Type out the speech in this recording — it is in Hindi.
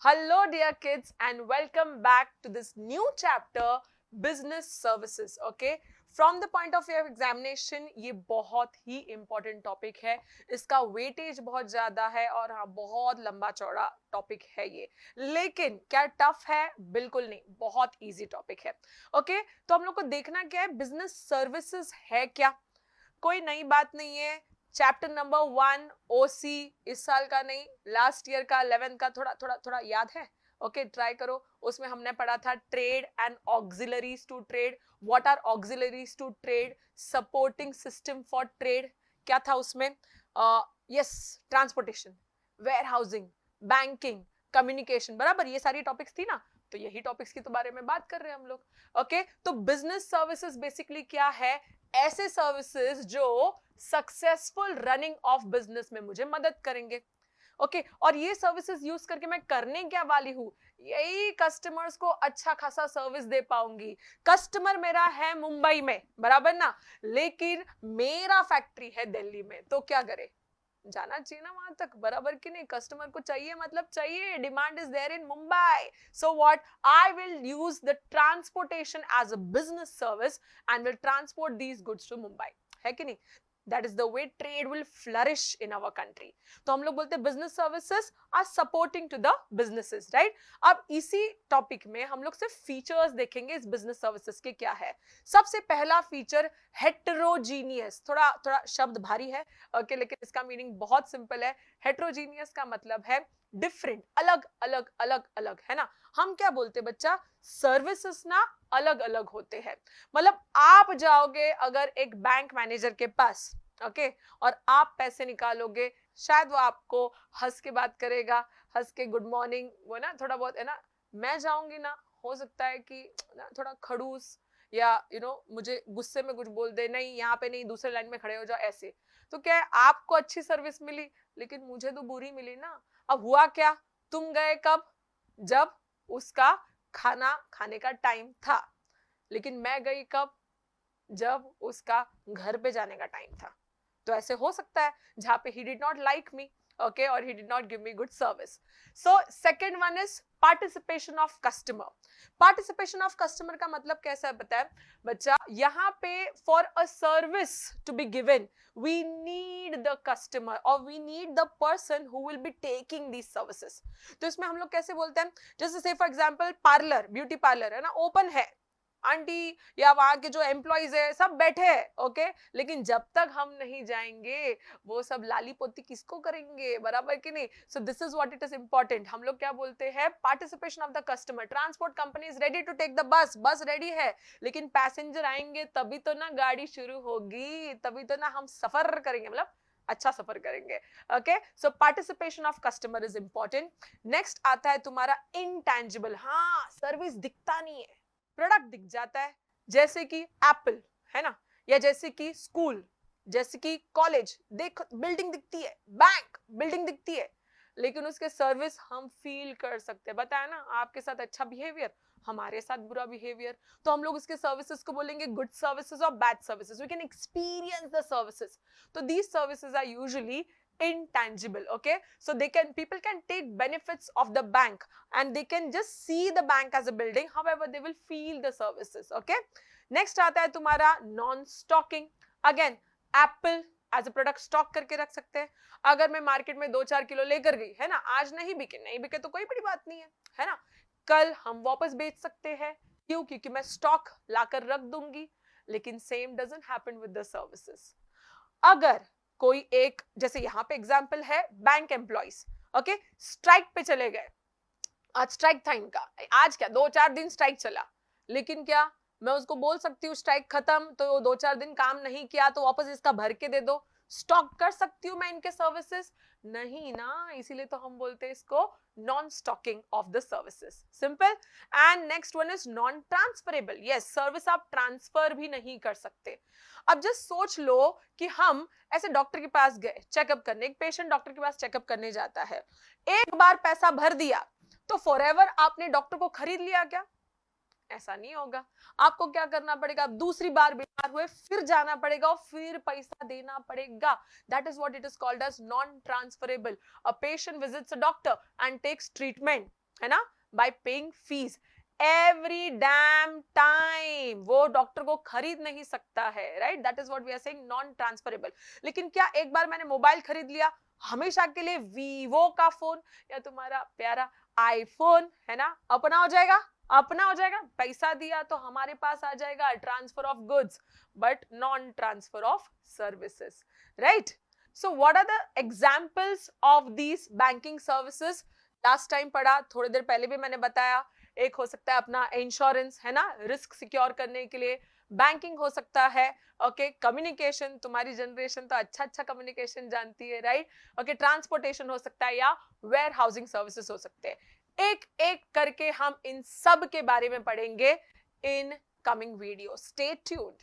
Hello, dear kids, and welcome back to this new chapter, Business Services. Okay, from the point of view of examination, ये बहुत ही important topic है. इसका weightage बहुत ज़्यादा है और हाँ बहुत लंबा चौड़ा topic है ये. लेकिन क्या tough है? बिल्कुल नहीं, बहुत easy topic है. Okay, तो हम लोग को देखना क्या है? Business Services है क्या? कोई नई बात नहीं है. चैप्टर नंबर 1 ओसी इस साल का नहीं, लास्ट ईयर का 11th का थोड़ा याद है. ओके, ट्राई करो. उसमें हमने पढ़ा था trade and auxiliaries to trade. What are auxiliaries to trade? Supporting system for trade. क्या था उसमें? Yes, transportation, warehousing, banking, communication. बराबर, ये सारी टॉपिक्स थी ना. तो यही टॉपिक्स की तो बारे में बात कर रहे हैं हम लोग. ओके, तो बिजनेस सर्विसेज बेसिकली क्या है? ऐसे सर्विसेज जो सक्सेसफुल रनिंग ऑफ बिजनेस में मुझे मदद करेंगे. ओके, और ये सर्विसेज यूज करके मैं करने क्या वाली हूँ? यही कस्टमर्स को अच्छा खासा सर्विस दे पाऊंगी. कस्टमर मेरा है मुंबई में, बराबर ना, लेकिन मेरा फैक्ट्री है दिल्ली में, तो क्या करे? जाना चाहिए ना वहां तक, बराबर कि नहीं? कस्टमर को चाहिए मतलब चाहिए. Demand is there in Mumbai. So what, I will use the transportation as a business service and will transport these goods to Mumbai. है कि नहीं? That is the way trade will flourish in our country. तो हम लोग बोलते हैं business services are supporting to the businesses, right? अब इसी टॉपिक में हम लोग सिर्फ फीचर्स देखेंगे इस business services के. क्या है सबसे पहला फीचर? हेटेरोजीनियस. थोड़ा थोड़ा शब्द भारी है, ओके, लेकिन इसका मीनिंग बहुत सिंपल है. हेटेरोजीनियस का मतलब है डिफरेंट, अलग अलग अलग अलग, है ना. हम क्या बोलते हैं बच्चा? सर्विसेज ना अलग अलग होते हैं. मतलब आप जाओगे अगर एक बैंक मैनेजर के पास, ओके, और आप पैसे निकालोगे, शायद वो आपको हंस के बात करेगा, हंस के गुड मॉर्निंग, वो ना थोड़ा बहुत, है ना. मैं जाऊंगी ना, हो सकता है कि ना थोड़ा खड़ूस या मुझे गुस्से में कुछ बोल दे, नहीं यहाँ पे नहीं, दूसरे लाइन में खड़े हो जाओ, ऐसे. तो क्या है, आपको अच्छी सर्विस मिली लेकिन मुझे तो बुरी मिली ना. अब हुआ क्या? तुम गए कब? जब उसका खाना खाने का टाइम था. लेकिन मैं गई कब? जब उसका घर पे जाने का टाइम था. तो ऐसे हो सकता है जहां पे he did not like me, okay, or he did not give me good service. So second one is participation of customer. Participation of customer का मतलब कैसा है पता है बच्चा? यहाँ पे for a service to be given we need the customer or we need the person who will be taking these services. तो इसमें हम लोग कैसे बोलते हैं? जैसे say for example parlour, beauty parlour है ना, ओपन है, आंटी या वहां के जो एम्प्लॉइज है सब बैठे हैं, ओके, लेकिन जब तक हम नहीं जाएंगे वो सब लाली पोती किसको करेंगे, बराबर कि नहीं? So this is what it is important. हम लोग क्या बोलते हैं? Participation of the customer. Transport company is ready to take the bus, bus ready है, लेकिन पैसेंजर आएंगे तभी तो ना गाड़ी शुरू होगी, तभी तो ना हम सफर करेंगे, मतलब अच्छा सफर करेंगे. Okay, so participation of customer is important. Next आता है तुम्हारा इंटेंजिबल. हाँ, सर्विस दिखता नहीं है, प्रोडक्ट दिख जाता है, जैसे कि एप्पल, है ना, या जैसे कि स्कूल, जैसे कि कॉलेज, देख बिल्डिंग दिखती है, बैंक बिल्डिंग दिखती है, लेकिन उसके सर्विस हम फील कर सकते हैं. बताया ना, आपके साथ अच्छा बिहेवियर, हमारे साथ बुरा बिहेवियर, तो हम लोग उसके सर्विसेज को बोलेंगे गुड सर्विसेज और bad services. We can experience the services. तो these services are usually intangible. Okay, so people can take benefits of the bank and they can just see the bank as a building, however they will feel the services. Okay, next आता है तुम्हारा non stocking. Again, apple as a product stock करके रख सकते हैं. अगर मैं मार्केट में 2-4 किलो लेकर गई, है ना, आज नहीं बिके तो कोई बड़ी बात नहीं है ना, कल हम वापस बेच सकते हैं. क्यों? क्योंकि मैं स्टॉक लाकर रख दूंगी. लेकिन same doesn't happen with the services. अगर कोई एक, जैसे यहां पे एग्जांपल है बैंक एम्प्लॉइज, ओके, स्ट्राइक पे चले गए. आज स्ट्राइक था इनका, आज क्या 2-4 दिन स्ट्राइक चला, लेकिन क्या मैं उसको बोल सकती हूँ स्ट्राइक खत्म तो 2-4 दिन काम नहीं किया तो वापस इसका भर के दे दो? स्टॉक कर सकती हूँ मैं इनके सर्विसेज? नहीं ना. इसीलिए तो हम बोलते हैं इसको non stocking of the services. Simple. And next one is non transferable. Yes, service आप ट्रांसफर भी नहीं कर सकते. अब जस्ट सोच लो कि हम ऐसे डॉक्टर के पास गए चेकअप करने, एक पेशेंट डॉक्टर के पास चेकअप करने जाता है, एक बार पैसा भर दिया तो फॉरएवर आपने डॉक्टर को खरीद लिया क्या? ऐसा नहीं होगा. आपको क्या करना पड़ेगा? दूसरी बार बीमार हुए फिर जाना पड़ेगा और फिर पैसा देना पड़ेगा. That is what it is called as non transferable. A patient visits a doctor and takes treatment. है ना, by paying fees every damn time. वो डॉक्टर को खरीद नहीं सकता है, right, that is what we are saying, non transferable. लेकिन क्या एक बार मैंने मोबाइल खरीद लिया, हमेशा के लिए वीवो का फोन या तुम्हारा प्यारा आईफोन, है ना, अपना हो जाएगा? अपना हो जाएगा, पैसा दिया तो हमारे पास आ जाएगा, transfer of goods, but non transfer of services, right. So what are the examples of these banking services? Last time पढ़ा, थोड़ी देर पहले भी मैंने बताया। एक हो सकता है अपना इंश्योरेंस, है ना, रिस्क सिक्योर करने के लिए। बैंकिंग हो सकता है, ओके, कम्युनिकेशन, तुम्हारी जनरेशन तो अच्छा अच्छा कम्युनिकेशन जानती है, राइट, ओके, ट्रांसपोर्टेशन हो सकता है, या वेयर हाउसिंग सर्विसेज हो सकते हैं। एक एक करके हम इन सब के बारे में पढ़ेंगे in coming video. Stay tuned.